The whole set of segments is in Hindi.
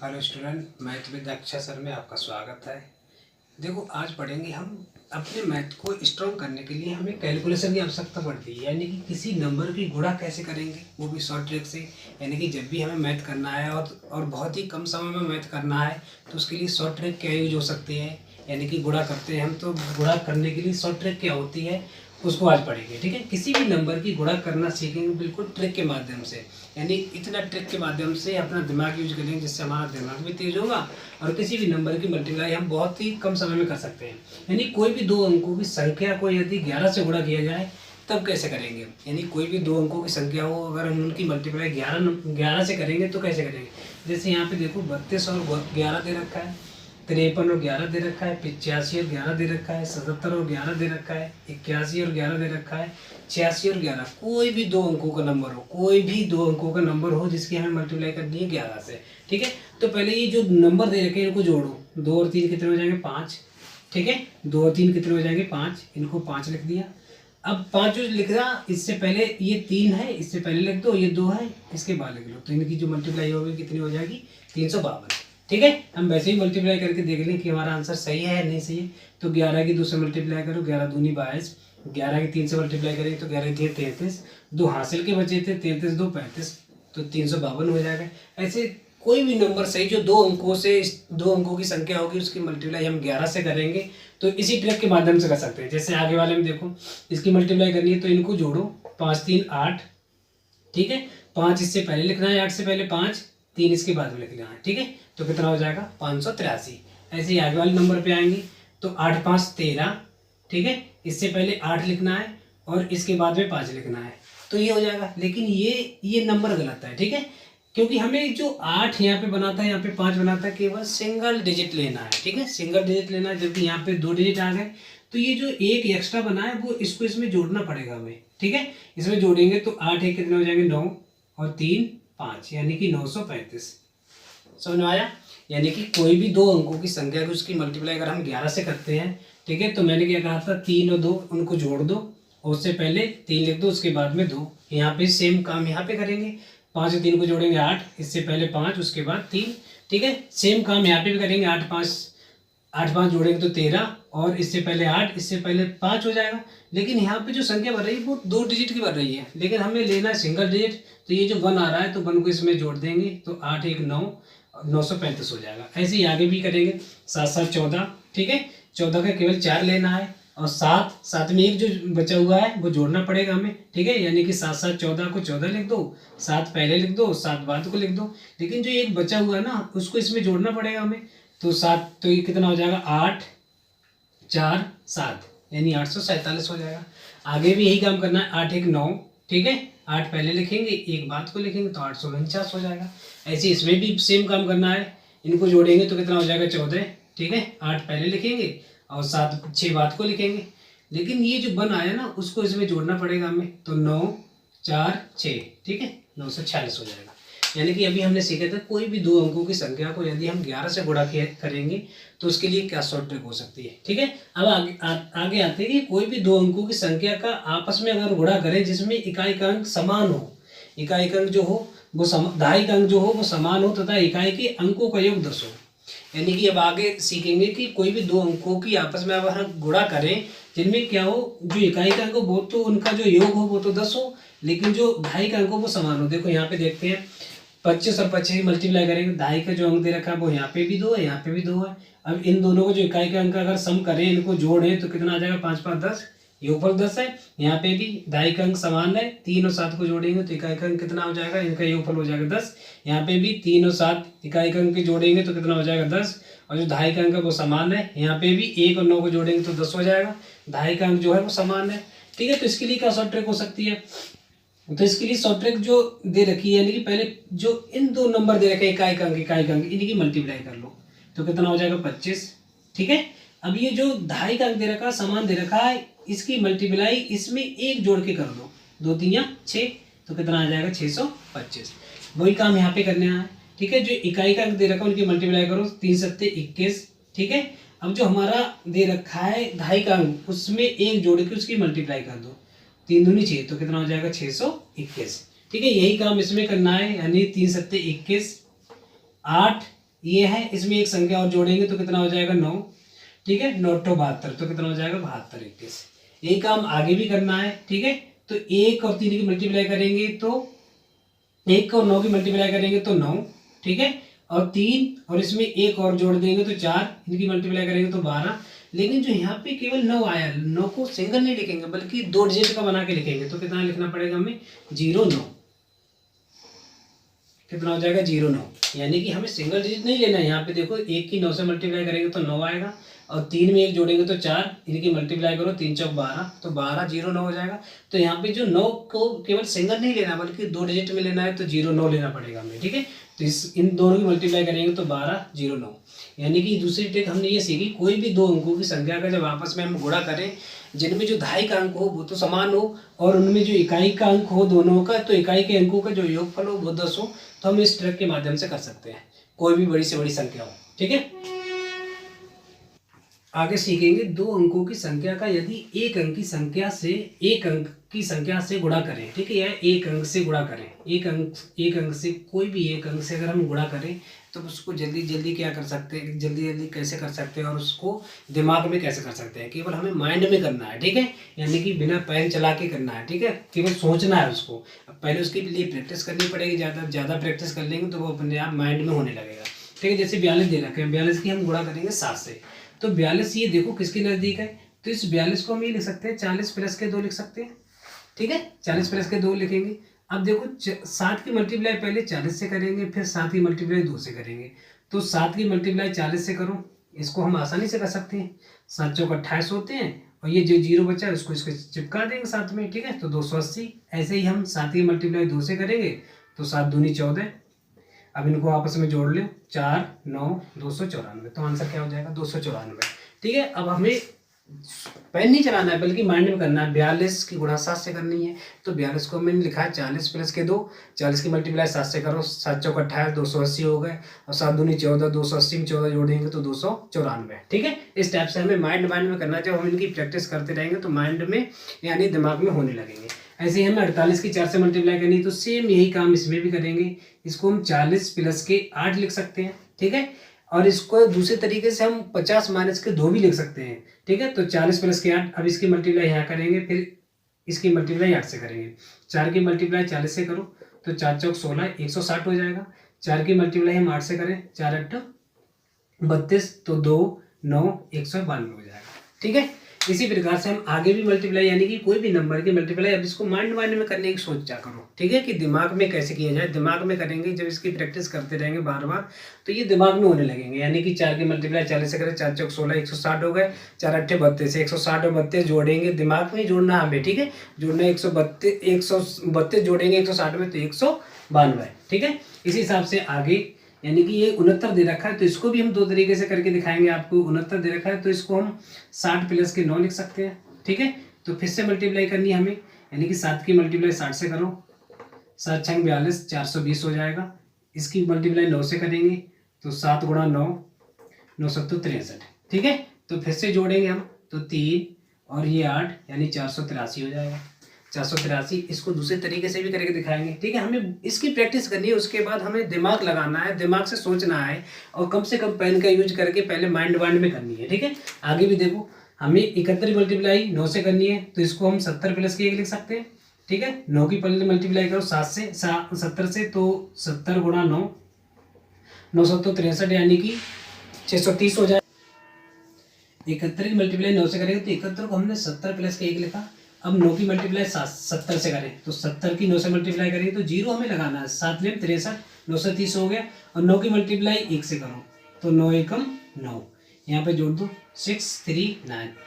Hello student, math with Akshay sir में आपका स्वागत है। देखो, आज पढ़ेंगे हम अपने मैथ को स्ट्रॉन्ग करने के लिए हमें कैलकुलेशन की आवश्यकता पड़ती है, यानी कि किसी नंबर की गुणा कैसे करेंगे, वो भी शॉर्ट ट्रिक से। यानी कि जब भी हमें मैथ करना है और बहुत ही कम समय में मैथ करना है तो उसके लिए शॉर्ट ट्रिक क्या यूज हो सकती है। यानी कि गुणा करते हैं हम, तो गुणा करने के लिए शॉर्ट ट्रिक क्या होती है उसको आज पढ़ेंगे। ठीक है, किसी भी नंबर की गुणा करना सीखेंगे बिल्कुल ट्रिक के माध्यम से। यानी इतना ट्रिक के माध्यम से अपना दिमाग यूज करेंगे जिससे हमारा दिमाग भी तेज होगा और किसी भी नंबर की मल्टीप्लाई हम बहुत ही कम समय में कर सकते हैं। यानी कोई भी दो अंकों की संख्या को यदि 11 से गुणा किया जाए तब कैसे करेंगे। यानी कोई भी दो अंकों की संख्या हो, अगर हम उनकी मल्टीप्लाई 11 से करेंगे तो कैसे करेंगे। जैसे यहाँ पे देखो 32 और 11 दे रखा है, 53 और 11 दे रखा है, 85 और 11 दे रखा है, 77 और 11 दे रखा है, 81 और 11 दे रखा है, 86 और 11। कोई भी दो अंकों का नंबर हो, कोई भी दो अंकों का नंबर हो जिसकी हमें मल्टीप्लाई करनी है 11 से। ठीक है, तो पहले ये जो नंबर दे रखे हैं इनको जोड़ो। 2 और 3 कितने हो जाएंगे? 5। ठीक है, 2 और 3 कितने हो जाएंगे? 5। इनको 5 लिख दिया। अब 5 जो लिख रहा, इससे पहले ये 3 है, इससे पहले लिख दो, ये 2 है, इसके बाद लिख लो, तो इनकी जो मल्टीप्लाई होगी कितनी हो जाएगी? 352। ठीक है, हम वैसे ही मल्टीप्लाई करके देख लें कि हमारा आंसर सही है या नहीं सही है। तो 11 की 2 से मल्टीप्लाई करो, 11 दूनी 22, 11 की 3 से मल्टीप्लाई करेंगे तो 11 3 33, 2 हासिल के बचे थे, 33 2 35, तो 352 हो जाएगा। ऐसे कोई भी नंबर सही जो दो अंकों की संख्या होगी उसकी मल्टीप्लाई हम 11 से करेंगे तो इसी ट्रिक के माध्यम से कर सकते हैं। जैसे आगे वाले में देखो, इसकी मल्टीप्लाई करनी है तो इनको जोड़ो, 5 3 8। ठीक है, 5 इससे पहले लिखना है, 8 से पहले 5, 3 इसके बाद में लिखना है। ठीक है, तो कितना हो जाएगा? 583। ऐसे ही आगे वाले नंबर पे आएंगे तो 8 5 13। ठीक है, इससे पहले 8 लिखना है और इसके बाद में 5 लिखना है, तो ये हो जाएगा। लेकिन ये नंबर गलत है। ठीक है, क्योंकि हमें जो 8 यहाँ पे बनाता है, यहाँ पे 5 बनाता है, केवल सिंगल डिजिट लेना है। ठीक है, सिंगल डिजिट लेना है, जबकि यहाँ पे 2 डिजिट आ गए, तो ये जो एक एक्स्ट्रा बना है वो इसको इसमें जोड़ना पड़ेगा हमें। ठीक है, इसमें जोड़ेंगे तो 8 एक कितने हो जाएंगे? 9 और 3 5, यानी कि 935। समझ में आया? यानी कि कोई भी दो अंकों की संख्या की उसकी मल्टीप्लाई अगर हम 11 से करते हैं, ठीक है, तो मैंने क्या कहा था, 3 और 2 उनको जोड़ दो, और उससे पहले 3 लिख दो, उसके बाद में 2। यहाँ पे सेम काम यहाँ पे करेंगे, 5 और 3 को जोड़ेंगे 8, इससे पहले 5, उसके बाद 3। ठीक है, सेम काम यहाँ पे भी करेंगे, 8 5 जोड़ेंगे तो 13, और इससे पहले 8, इससे पहले 5 हो जाएगा। लेकिन यहाँ पे जो संख्या बढ़ रही है वो 2 डिजिट की बढ़ रही है, लेकिन हमें लेना है सिंगल डिजिट, तो ये जो 1 आ रहा है तो 1 को इसमें जोड़ देंगे तो 8 1 9, 935 हो जाएगा। ऐसे ही आगे भी करेंगे, 7 7 14। ठीक है, 14 का केवल 4 लेना है, और 7 में एक जो बचा हुआ है वो जोड़ना पड़ेगा हमें। ठीक है, यानी कि 7 7 14 को 14 लिख दो, 7 पहले लिख दो, 7 बाद को लिख दो, लेकिन जो एक बचा हुआ है ना उसको इसमें जोड़ना पड़ेगा हमें। तो 7, तो ये कितना हो जाएगा? 8 4 7, यानी 847 हो जाएगा। आगे भी यही काम करना है, 8 1 9। ठीक है, 8 पहले लिखेंगे, एक बाद को लिखेंगे तो 849 हो जाएगा। ऐसे इसमें भी सेम काम करना है, इनको जोड़ेंगे तो कितना हो जाएगा? 14। ठीक है, 8 पहले लिखेंगे और 7 6 बाद को लिखेंगे, लेकिन ये जो 1 आया ना उसको इसमें जोड़ना पड़ेगा हमें, तो 9 4 6। ठीक है, 946 हो जाएगा। यानी कि अभी हमने सीखा था कोई भी दो अंकों की संख्या को यदि हम 11 से गुणा करेंगे तो उसके लिए क्या शॉर्ट ट्रिक हो सकती है। ठीक है, अब आगे आते हैं कि कोई भी दो अंकों की संख्या का आपस में अगर गुणा करें जिसमें इकाई का अंक समान हो, इकाई का अंक जो हो वो दहाई का अंक जो हो वो समान हो तथा इकाई के अंकों का योग 10 हो। यानी कि अब आगे सीखेंगे कि कोई भी दो अंकों की आपस में अगर हम गुणा करें जिनमें क्या हो, जो इकाई का अंक हो वो तो उनका जो योग हो वो तो 10 हो, लेकिन जो दहाई का अंक हो वो समान हो। देखो यहाँ पे देखते हैं, 25 और 25 मल्टीप्लाई करेंगे, दहाई का जो अंक दे रखा है वो यहाँ पे भी 2 है, यहाँ पे भी 2 है। अब इन दोनों को जो इकाई का अंक अगर सम करें, इनको जोड़ें तो कितना आ जाएगा? 5 5 10, योगफल 10 है। यहाँ पे भी दहाई का अंक समान है, 3 और 7 को जोड़ेंगे तो इकाई का अंक कितना हो जाएगा? इनका योगफल हो जाएगा 10। यहाँ पे भी 3 और 7 इकाई का अंक जोड़ेंगे तो कितना हो जाएगा? 10। और जो दहाई का अंक है वो समान है, यहाँ पे भी 1 और 9 को जोड़ेंगे तो 10 हो जाएगा। दहाई का अंक जो है वो समान है। ठीक है, तो इसके लिए क्या शॉर्ट ट्रिक हो सकती है? तो इसके लिए शॉर्ट ट्रिक जो दे रखी है, यानी कि पहले जो इन दो नंबर दे रखे हैं इकाई का अंक इनकी मल्टीप्लाई कर लो तो कितना हो जाएगा? 25। ठीक है, अब ये जो दहाई का अंक दे रखा है, समान दे रखा है, इसकी मल्टीप्लाई इसमें एक जोड़ के कर दो, 2 3 6, तो कितना आ जाएगा? 625। वही काम यहाँ पे करने है। ठीक है, जो इकाई का अंक दे रखा है उनकी मल्टीप्लाई करो, 3 7 21। ठीक है, अब जो हमारा दे रखा है दहाई का अंक उसमें एक जोड़ के उसकी मल्टीप्लाई कर दो, 3 दूनी 6, तो कितना हो जाएगा? 621। ठीक है, यही काम इसमें करना है, यानी 3 7 21, 8 ये है, इसमें एक संख्या और जोड़ेंगे तो कितना हो जाएगा 9, ठीक है, 9 तो 72, तो कितना हो जाएगा 72 21। एक काम आगे भी करना है, ठीक है, तो 1 और 3 की मल्टीप्लाई करेंगे तो 1 और 9 की मल्टीप्लाई करेंगे तो 9, ठीक है, और 3 और इसमें 1 और जोड़ देंगे तो 4, इनकी मल्टीप्लाई करेंगे तो 12। लेकिन जो यहाँ पे केवल 9 आया, 9 को सिंगल नहीं लिखेंगे बल्कि 2 डिजिट का बना के लिखेंगे, तो कितना लिखना पड़ेगा हमें 09, कितना हो जाएगा 09, यानी कि हमें सिंगल डिजिट नहीं लेना है। यहाँ पे देखो 1 की 9 से मल्टीप्लाई करेंगे तो 9 आएगा, और 3 में 1 जोड़ेंगे तो 4, इनकी मल्टीप्लाई करो 3 चौक 12, तो 12 09 हो जाएगा। तो यहाँ पे जो 9 को केवल सिंगल नहीं लेना बल्कि 2 डिजिट में लेना है, तो 09 लेना पड़ेगा हमें, ठीक है। तो इन दोनों की मल्टीप्लाई करेंगे तो 12 09, यानी कि दूसरी ट्रिक हमने ये सीखी, कोई भी दो अंकों की संख्या का जब आपस में हम गुणा करें, जिनमें जो दहाई का अंक हो वो तो समान हो, और उनमें जो इकाई का अंक हो दोनों का, तो इकाई के अंकों का जो योगफल हो वो 10 हो, तो हम इस ट्रिक के माध्यम से कर सकते हैं, कोई भी बड़ी से बड़ी संख्या हो, ठीक है। आगे सीखेंगे दो अंकों की संख्या का यदि एक अंक की संख्या से गुणा करें, ठीक है, या एक अंक से गुणा करें, एक अंक से, कोई भी एक अंक से अगर हम गुणा करें तो उसको जल्दी जल्दी क्या कर सकते हैं, जल्दी जल्दी कैसे कर सकते हैं, और उसको दिमाग में कैसे कर सकते हैं, केवल हमें माइंड में करना है, ठीक है, यानी कि बिना पेन चला के करना है, ठीक है, केवल सोचना है उसको। अब पहले उसके लिए प्रैक्टिस करनी पड़ेगी, ज़्यादा प्रैक्टिस कर लेंगे तो वो अपने आप माइंड में होने लगेगा, ठीक है। जैसे 42 दे रखे हैं, 42 की हम गुणा करेंगे 7 से, तो 42 ये देखो किसके नज़दीक है, तो इस 42 को हम ये लिख सकते हैं 40 प्लस के 2 लिख सकते हैं, ठीक है, 40 प्लस के 2 लिखेंगे। अब देखो 7 की मल्टीप्लाई पहले 40 से करेंगे, फिर 7 की मल्टीप्लाई 2 से करेंगे, तो 7 की मल्टीप्लाई 40 से करो, इसको हम आसानी से कर सकते हैं, 7 चौक 28 होते हैं, और ये जो 0 बचा है उसको इसको चिपका देंगे साथ में, ठीक है, तो 280। ऐसे ही हम 7 की मल्टीप्लाई 2 से करेंगे तो 7 दूनी 14, अब इनको आपस में जोड़ लें, 4 9 294, तो आंसर क्या हो जाएगा 294, ठीक है। अब हमें पेन नहीं चलाना है बल्कि माइंड में करना है, 42 की गुणा 7 से करनी है, तो 42 को मैंने लिखा है 40 प्लस के 2, 40 की मल्टीप्लाई 7 से करो, 7 चौक 28 280 हो गए, और 7 दूनी 14, 280 में 14 जोड़ेंगे तो 294, ठीक है। इस टाइप से हमें माइंड में करना है, जब हम इनकी प्रैक्टिस करते रहेंगे तो माइंड में यानी दिमाग में होने लगेंगे। ऐसे ही हमें 48 की 4 से मल्टीप्लाई करनी, तो सेम यही काम इसमें भी करेंगे, इसको हम 40 प्लस के 8 लिख सकते हैं, ठीक है, और इसको दूसरे तरीके से हम 50 माइनस के 2 भी लिख सकते हैं, ठीक है। तो 40 प्लस के 8, अब इसकी मल्टीप्लाई यहाँ करेंगे, फिर इसकी मल्टीप्लाई 8 से करेंगे, 4 की मल्टीप्लाई 40 से करो तो 4 चौक 16 160 हो जाएगा, 4 की मल्टीप्लाई हम 8 से करें, 4 8 32, तो 2 9 192 हो जाएगा, ठीक है। इसी प्रकार से हम आगे भी मल्टीप्लाई, यानी कि कोई भी नंबर की मल्टीप्लाई, अब इसको माइंड में करने की सोचा करो, ठीक है, कि दिमाग में कैसे किया जाए। दिमाग में करेंगे जब इसकी प्रैक्टिस करते रहेंगे बार बार, तो ये दिमाग में होने लगेंगे, यानी कि 4 की मल्टीप्लाई 40 से करें, 4 चौक 16 160 हो गए, 4 8 32, 160 और 32 जोड़ेंगे, दिमाग में जोड़ना हमें, ठीक है, जोड़ना 132 जोड़ेंगे 160 में तो 192, ठीक है। इसी हिसाब से आगे, यानी कि ये 69 दे रखा है, तो इसको भी हम दो तरीके से करके दिखाएंगे आपको। 69 दे रखा है तो इसको हम 60 प्लस के 9 लिख सकते हैं, ठीक है। तो फिर से मल्टीप्लाई करनी है हमें, यानी कि 7 की मल्टीप्लाई 60 से करो, 7 छंग 42 420 हो जाएगा, इसकी मल्टीप्लाई 9 से करेंगे तो 7 गुणा 9 9 7 63, ठीक है। तो फिर से जोड़ेंगे हम तो 3 और ये 8 यानी 483 हो जाएगा, 483। इसको दूसरे तरीके से भी करके दिखाएंगे, ठीक है। हमें इसकी प्रैक्टिस करनी है, उसके बाद हमें दिमाग लगाना है, दिमाग से सोचना है, और कम से कम पेन का यूज करके पहले माइंड में करनी है, ठीक है। आगे भी देखो, हमें 71 मल्टीप्लाई 9 से करनी है, तो इसको हम 70 प्लस के 1 लिख सकते हैं, ठीक है। 9 की पहले मल्टीप्लाई करो 7 से 70 से, तो 70 गुणा 9 9 7 63 यानी कि 630 हो जाए। 71 की मल्टीप्लाई 9 से करेंगे तो 71 को हमने 70 प्लस के 1 लिखा। अब 9 की मल्टीप्लाई 70 से करें तो 70 की 9 से मल्टीप्लाई करेंगे तो 0 हमें लगाना है, 7 में 63 930 हो गया, और 9 की मल्टीप्लाई 1 से करो तो 9 एकम 9, यहाँ पे जोड़ दो 639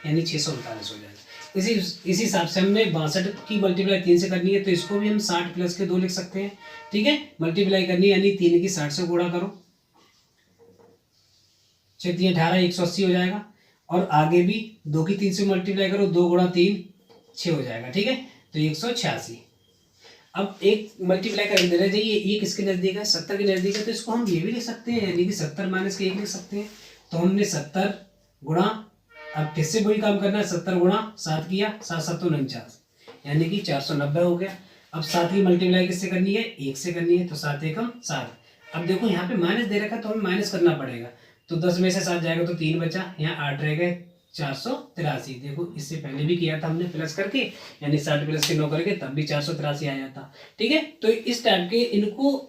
यानी 639 हो जाएगा। इसी हिसाब से हमने 62 की मल्टीप्लाई 3 से करनी है, तो इसको भी हम 60 प्लस के 2 लिख सकते हैं, ठीक है। मल्टीप्लाई करनी है यानी 3 की 60 से गुणा करो, 6 3 18 180 हो जाएगा, और आगे भी 2 की 3 से मल्टीप्लाई करो, 2 गुणा 3 6 हो जाएगा, ठीक है, तो 186। अब एक मल्टीप्लाई कर देना चाहिए, ये किसके नज़दीक है 70 के नज़दीक है, तो इसको हम ये भी लिख सकते हैं, यानी कि 70 माइनस के 1 लिख सकते हैं। तो हमने 70 गुणा, अब फिर से वही काम करना है, 70 गुणा 7 किया, 7 7 49 यानी कि 490 हो गया। अब 7 की मल्टीप्लाई किससे करनी है, 1 से करनी है, तो 7 एकम 7, अब देखो यहाँ पे माइनस दे रखा है तो हमें माइनस करना पड़ेगा। तो 10 में से 7 जाएगा तो 3 बचा, यहाँ 8 रह गए, 483। देखो इससे पहले भी किया था हमने प्लस करके, यानी 60 प्लस के 9 करके, तब भी 483 आया था। ठीक है, तो इस टाइप के इनको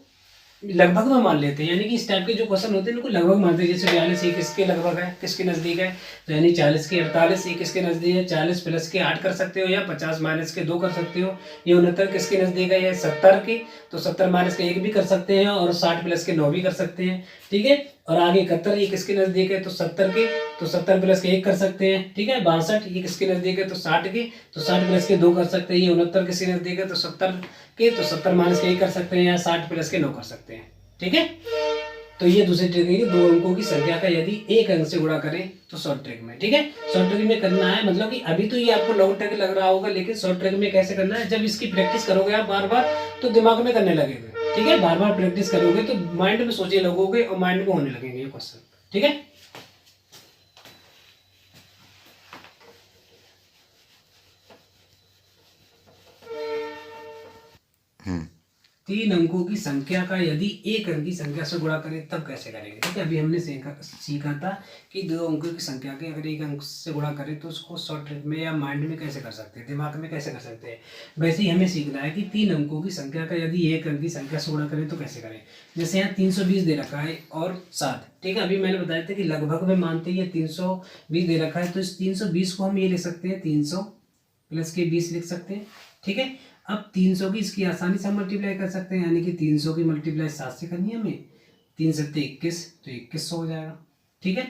लगभग में मान लेते हैं, यानी कि इस टाइप के जो क्वेश्चन होते हैं इनको लगभग मानते हैं। जैसे 42 ये किसके लगभग है, किसके नजदीक है, तो यानी 40 के 48 ये किसके नजदीक है, 40 प्लस के 8 कर सकते हो, या 50 माइनस के 2 कर सकते हो। ये 69 किसके नजदीक है, ये 70 के, तो 70 माइनस के 1 भी कर सकते हैं, और 60 प्लस के 9 भी कर सकते हैं। ठीक है, और आगे 71 ये किसके नजदीक है, तो 70 के, तो 70 प्लस के 1 कर सकते हैं। ठीक है, 62 ये किसके नजदीक है, तो 60 के, तो 60 प्लस के 2 कर सकते हैं। ये 69 किसके नजदीक है, तो 70 के, तो 70 माइनस के 1 कर सकते हैं, या 60 प्लस के 9 कर सकते हैं। ठीक है, तो ये दूसरी ट्रिक है कि 2 अंकों की संख्या का यदि एक अंक से गुणा करें तो शॉर्ट ट्रिक में। ठीक है, शॉर्ट ट्रिक में करना है, मतलब कि अभी तो ये आपको लॉन्ग ट्रिक लग रहा होगा, लेकिन शॉर्ट ट्रिक में कैसे करना है, जब इसकी प्रैक्टिस करोगे आप बार बार तो दिमाग में करने लगेगा। ठीक है, बार बार प्रैक्टिस करोगे तो माइंड में सोचने लगोगे और माइंड में होने लगेंगे ये क्वेश्चन। ठीक है, तीन अंकों की संख्या का यदि एक अंक की संख्या से गुणा करें तब कैसे करेंगे। ठीक है, अभी हमने सीखा था कि 2 अंकों की संख्या के अगर एक अंक से गुणा करें तो उसको शॉर्ट ट्रिक में या माइंड में कैसे कर सकते हैं, दिमाग में कैसे कर सकते हैं। वैसे ही हमें सीखना है कि 3 अंकों की संख्या का यदि एक अंक की संख्या से गुणा करें तो कैसे करें। जैसे यहाँ 320 दे रखा है और 7। ठीक है, अभी मैंने बताया था कि लगभग में मानते हैं 320 दे रखा है, तो इस 320 को हम ये लिख सकते हैं 300 प्लस के 20 लिख सकते हैं। ठीक है, अब 300 की इसकी आसानी से मल्टीप्लाई कर सकते हैं, यानी कि 300 की मल्टीप्लाई 7 से करनी है हमें, 3 7 21, तो 2100 हो जाएगा। ठीक है,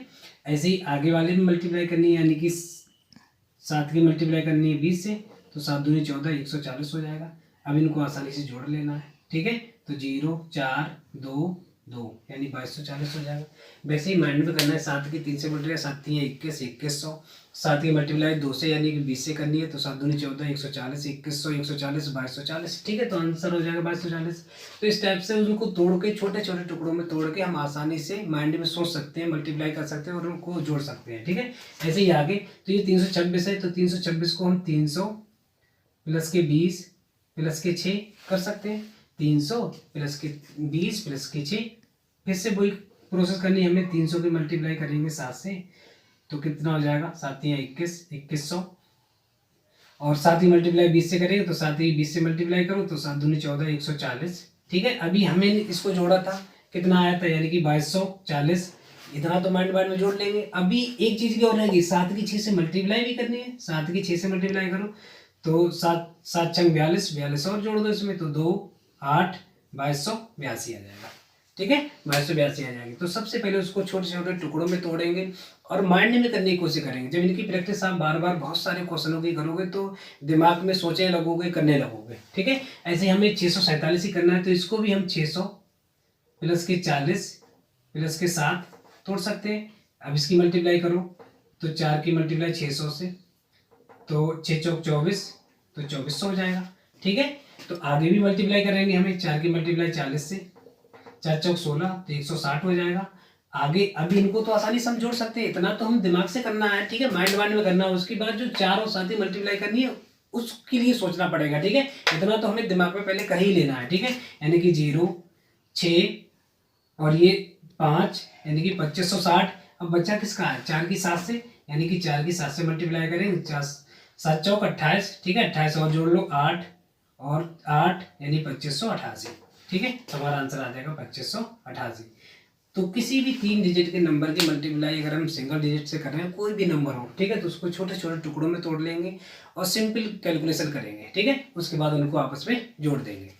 ऐसे ही आगे वाले में मल्टीप्लाई करनी है, यानी कि 7 की मल्टीप्लाई करनी है 20 से, तो 7 दूनी 14, 140 हो जाएगा। अब इनको आसानी से जोड़ लेना है। ठीक है, तो 0 4 2 2 यानी 2240 हो जाएगा। वैसे ही माइंड में करना है, 7 की 3 से मल्टीप्लाई, 7 3 21, 2100, 7 की मल्टीप्लाई 2 से यानी कि 20 से करनी है, तो 7 दूनी 14, 140, 2100, 140, 2240। ठीक है, तो आंसर हो जाएगा 2240। तो इस टाइप से उनको तोड़ के, छोटे छोटे टुकड़ों में तोड़ के हम आसानी से माइंड में सोच सकते हैं, मल्टीप्लाई कर सकते हैं और उनको जोड़ सकते हैं। ठीक है, ऐसे ही आगे, तो ये 326 है, तो 326 को हम 300 प्लस के 20 प्लस के 6 कर सकते हैं। 300 प्लस के 20 प्लस के 6, फिर से वही प्रोसेस करनी है हमें। 300 की मल्टीप्लाई करेंगे 7 से, तो कितना हो जाएगा, 7 या 21, 2100, और 7 ही मल्टीप्लाई 20 से करेंगे, तो 7 ही 20 से मल्टीप्लाई करो, तो 7 दूनी 14, 140। ठीक है, अभी हमें इसको जोड़ा था, कितना आया था, यानी कि 2240। इतना तो माइंड में जोड़ लेंगे। अभी एक चीज की और रहेगी, 7 की 6 से मल्टीप्लाई भी करनी है। 7 की 6 से मल्टीप्लाई करो, तो 7 7 छंग 42, 42 और जोड़ दो इसमें, तो 2 8 2282 आ जाएगा। ठीक है, 2282 आ जाएगी। तो सबसे पहले उसको छोटे छोटे टुकड़ों में तोड़ेंगे और माइंड में करने की कोशिश करेंगे। जब इनकी प्रैक्टिस आप बार बार बहुत सारे क्वेश्चनों की करोगे तो दिमाग में सोचने लगोगे, करने लगोगे। ठीक है, ऐसे हमें 647 ही करना है, तो इसको भी हम 600 प्लस के 40 प्लस के 7 तोड़ सकते हैं। अब इसकी मल्टीप्लाई करो, तो 4 की मल्टीप्लाई 600 से, तो 6 चौक 24, तो 2400 हो जाएगा। ठीक है, तो आगे भी मल्टीप्लाई करेंगे हमें, 4 की मल्टीप्लाई 40 से, 4 चौक 16, तो 160 हो जाएगा। आगे अभी इनको तो आसानी से हम जोड़ सकते हैं, इतना तो हम दिमाग से करना है। ठीक है, माइंड में करना है। उसके बाद जो 4 और 7 ही मल्टीप्लाई करनी है उसके लिए सोचना पड़ेगा। ठीक है, इतना तो हमें दिमाग में पहले कर ही लेना है। ठीक है, यानी कि 0 6 और ये 5, यानी कि 2560। अब बच्चा किसका है, 4 की 7 से, यानी कि 4 की 7 से मल्टीप्लाई करें, 7 चौक 28। ठीक है, 28 और जोड़ लो, 8 और 8 यानी 2588। ठीक है, तो हमारा आंसर आ जाएगा 2588। तो किसी भी 3 डिजिट के नंबर की मल्टीप्लाई अगर हम सिंगल डिजिट से कर रहे हैं, कोई भी नंबर हो, ठीक है, तो उसको छोटे छोटे टुकड़ों में तोड़ लेंगे और सिंपल कैलकुलेशन करेंगे। ठीक है, उसके बाद उनको आपस में जोड़ देंगे।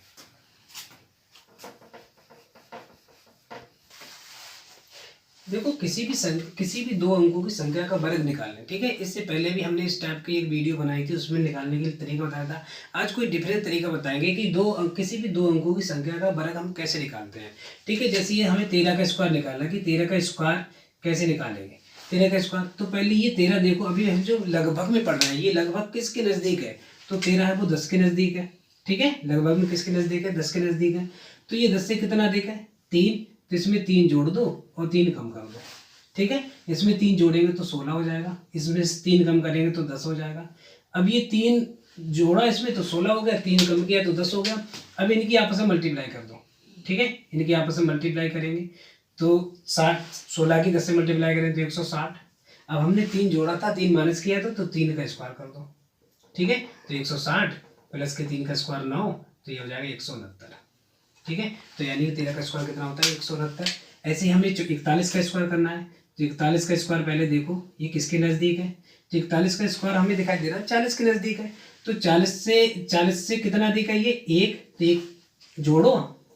देखो, किसी भी 2 अंकों की संख्या का वर्ग निकालना। ठीक है, इससे पहले भी हमने इस टाइप की एक वीडियो बनाई थी, उसमें निकालने के लिए तरीका बताया था। आज कोई डिफरेंट तरीका बताएंगे कि किसी भी 2 अंकों की संख्या का वर्ग हम कैसे निकालते हैं। ठीक है, जैसे ये हमें 13 का स्क्वायर निकालना, कि 13 का स्क्वायर कैसे निकालेंगे। 13 का स्क्वायर, तो पहले ये 13 देखो, अभी हम जो लगभग में पढ़ रहे हैं, ये लगभग किसके नज़दीक है, तो 13 है वो 10 के नज़दीक है। ठीक है, लगभग में किसके नज़दीक है, 10 के नज़दीक है। तो ये 10 से कितना अधिक है, 3, तो इसमें 3 जोड़ दो और 3 कम कर दो। ठीक है, इसमें 3 जोड़ेंगे तो 16 हो जाएगा, इसमें 3 कम करेंगे तो 10 हो जाएगा। अब ये 3 जोड़ा इसमें तो 16 हो गया, 3 कम किया तो 10 हो गया। अब इनकी आपस में मल्टीप्लाई कर दो, ठीक है, इनकी आपस में मल्टीप्लाई करेंगे तो 60, 16 की 10 से मल्टीप्लाई करें तो 160। अब हमने 3 जोड़ा था, 3 माइनस किया तो 3 का स्क्वायर कर दो, ठीक है। तो 160 प्लस के 3 का स्क्वायर 9, तो ये हो जाएगा 169, ठीक है। तो यानी कि 13 का स्क्वायर कितना होता है, 169। ऐसे ही हमें 41 का स्क्वायर करना है, तो 41 का स्क्वायर पहले देखो ये किसके नज़दीक है। तो 41 का स्क्वायर हमें दिखाई दे रहा है 40 के नज़दीक है। तो 40 से कितना नज़दीक है ये, एक, तो एक जोड़ो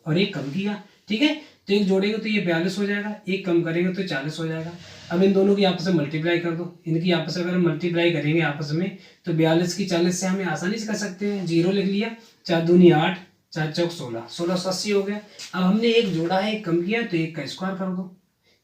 और एक कम किया, ठीक है। तो एक जोड़ेंगे तो ये 42 हो जाएगा, एक कम करेंगे तो 40 हो जाएगा। अब इन दोनों की आपस में मल्टीप्लाई कर दो, इनकी आपस में अगर मल्टीप्लाई करेंगे आपस में तो 42 की 40 से हमें आसानी से कर सकते हैं, 0 लिख लिया, 4 दूनी 8, 4 चौक 16, 1680 हो गया। अब हमने एक जोड़ा है, एक कम किया, तो एक का स्क्वायर कर दो,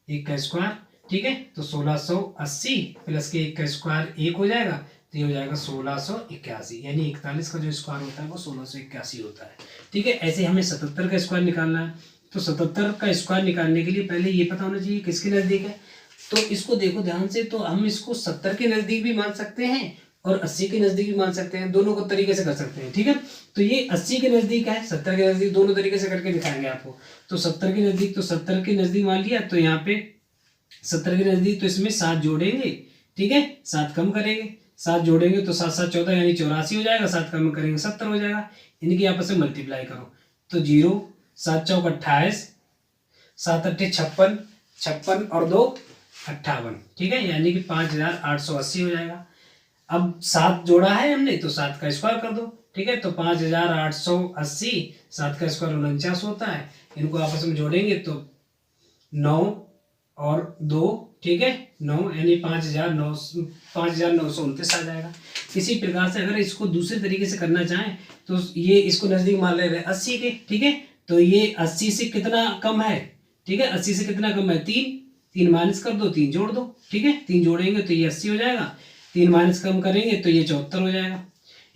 एक का स्क्वायर, ठीक है। तो 1680 प्लस के एक का स्क्वायर 1 हो जाएगा, तो ये हो जाएगा 1681, यानी 41 का जो स्क्वायर होता है वो 1681 होता है, ठीक है। ऐसे हमें 77 का स्क्वायर निकालना है, तो 77 का स्क्वायर निकालने के लिए पहले ये पता होना चाहिए किसके नज़दीक है। तो इसको देखो ध्यान से, तो हम इसको 70 के नज़दीक भी मान सकते हैं और 80 के नज़दीक भी मान सकते हैं, दोनों को तरीके से कर सकते हैं, ठीक है। तो ये 80 के नज़दीक है, 70 के नज़दीक, दोनों तरीके से करके दिखाएंगे आपको। तो 70 के नज़दीक, तो 70 के नज़दीक मान लिया, तो यहाँ पे 70 के नज़दीक, तो इसमें 7 जोड़ेंगे, ठीक है, 7 कम करेंगे, 7 जोड़ेंगे तो 7 7 14 यानी 84 हो जाएगा, 7 कम करेंगे 70 हो जाएगा। इनकी आपस में मल्टीप्लाई करो तो 0, 7 चौक 28, 7 अट्ठे 56, 56 और 2 58, ठीक है, यानी कि 5880 हो जाएगा। अब 7 जोड़ा है हमने तो 7 का स्क्वायर कर दो, ठीक है। तो 5880, 7 का स्क्वायर 49 होता है, इनको आपस में जोड़ेंगे तो 9 और 2, ठीक है, 9 यानी 5929 आ जाएगा। इसी प्रकार से अगर इसको दूसरे तरीके से करना चाहें तो ये इसको नज़दीक मान ले रहे हैं 80 के, ठीक है। तो ये 80 से कितना कम है, ठीक है, 80 से कितना कम है, 3 माइनस कर दो, 3 जोड़ दो, ठीक है। 3 जोड़ेंगे तो ये 80 हो जाएगा, 3 माइनस कम करेंगे तो ये 74 हो जाएगा।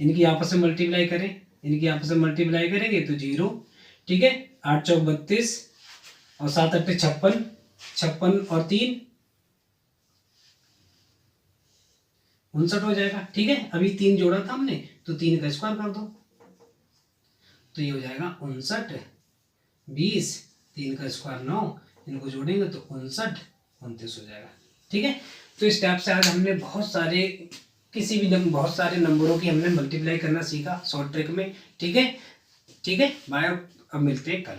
इनकी आपस में मल्टीप्लाई करें, इनकी आपस में मल्टीप्लाई करेंगे तो 0, ठीक है, 8 चौक 32 और 7 अट्ठे 56, 56 और 3 59 हो जाएगा, ठीक है। अभी 3 जोड़ा था हमने तो 3 का स्क्वायर कर दो, तो ये हो जाएगा 59, 20, 3 का स्क्वायर 9, इनको जोड़ेंगे तो 59, 29 हो जाएगा, ठीक है। तो इस टाइप से आज हमने बहुत सारे नंबरों की हमने मल्टीप्लाई करना सीखा शॉर्ट ट्रिक में, ठीक है, ठीक है। बाय, अब मिलते हैं कल।